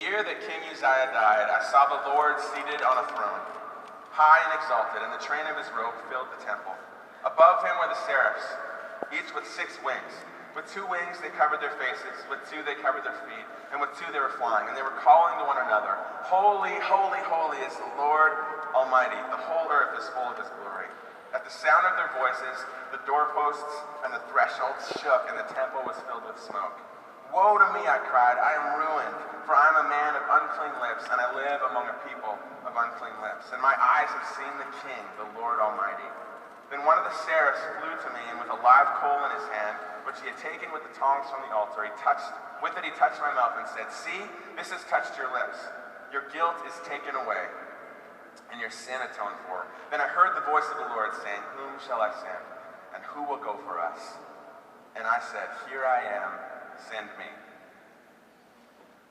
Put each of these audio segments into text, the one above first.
The year that King Uzziah died, I saw the Lord seated on a throne, high and exalted, and the train of his robe filled the temple. Above him were the seraphs, each with 6 wings. With 2 wings they covered their faces, with 2 they covered their feet, and with 2 they were flying, and they were calling to one another, Holy, holy, holy is the Lord Almighty. The whole earth is full of his glory. At the sound of their voices, the doorposts and the thresholds shook, and the temple was filled with smoke. Woe to me, I cried, I am ruined, for I am a man of unclean lips, and I live among a people of unclean lips. And my eyes have seen the King, the Lord Almighty. Then one of the seraphs flew to me, and with a live coal in his hand, which he had taken with the tongs from the altar, he touched my mouth and said, See, this has touched your lips. Your guilt is taken away, and your sin atoned for. Then I heard the voice of the Lord saying, Whom shall I send, and who will go for us? And I said, Here I am, send me.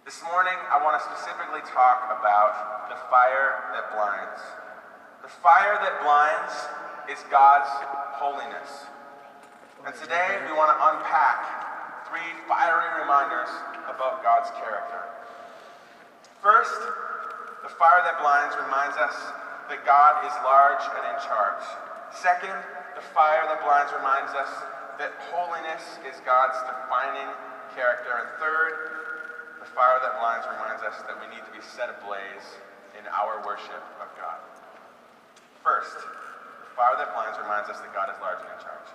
This morning, I want to specifically talk about the fire that blinds. The fire that blinds is God's holiness. And today, we want to unpack 3 fiery reminders about God's character. First, the fire that blinds reminds us that God is large and in charge. Second, the fire that blinds reminds us that holiness is God's defining character. And third, the fire that blinds reminds us that we need to be set ablaze in our worship of God. First, the fire that blinds reminds us that God is large and in charge.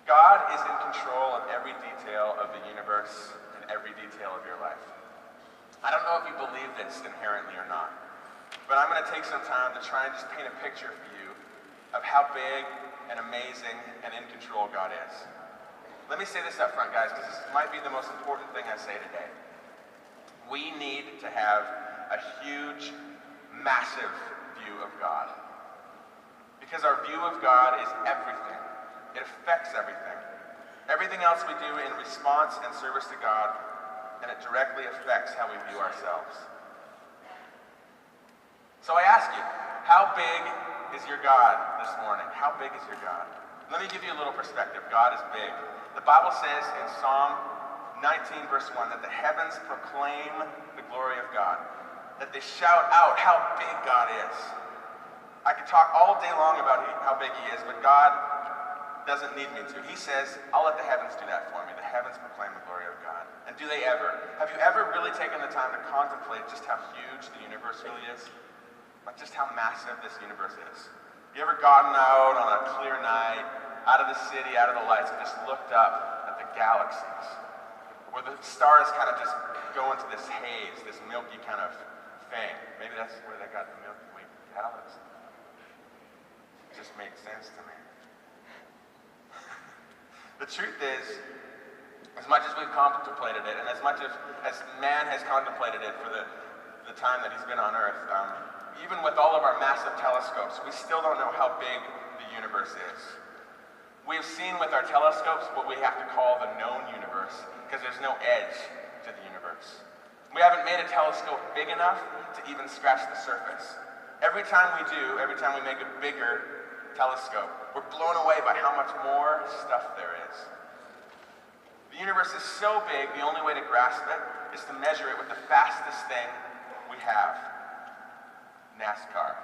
God is in control of every detail of the universe and every detail of your life. I don't know if you believe this inherently or not, but I'm going to take some time to try and just paint a picture for you of how big and amazing and in control God is. Let me say this up front, guys, because this might be the most important thing I say today. We need to have a huge, massive view of God. Because our view of God is everything. It affects everything. Everything else we do in response and service to God, and it directly affects how we view ourselves. So I ask you, how big is your God this morning? How big is your God? Let me give you a little perspective. God is big. The Bible says in Psalm 19, verse 1, that the heavens proclaim the glory of God, that they shout out how big God is. I could talk all day long about how big he is, but God doesn't need me to. He says, I'll let the heavens do that for me. The heavens proclaim the glory of God. And do they ever? Have you ever really taken the time to contemplate just how huge the universe really is? Like just how massive this universe is? You ever gotten out on a clear night, out of the city, out of the lights, and just looked up at the galaxies, where the stars kind of just go into this haze, this milky kind of thing? Maybe that's where they got the Milky Way galaxy. It just makes sense to me. The truth is, as much as we've contemplated it, and as much as man has contemplated it for the time that he's been on Earth, even with all of our massive telescopes, we still don't know how big the universe is. We have seen with our telescopes what we have to call the known universe, because there's no edge to the universe. We haven't made a telescope big enough to even scratch the surface. Every time we do, every time we make a bigger telescope, we're blown away by how much more stuff there is. The universe is so big, the only way to grasp it is to measure it with the fastest thing we have, NASCAR.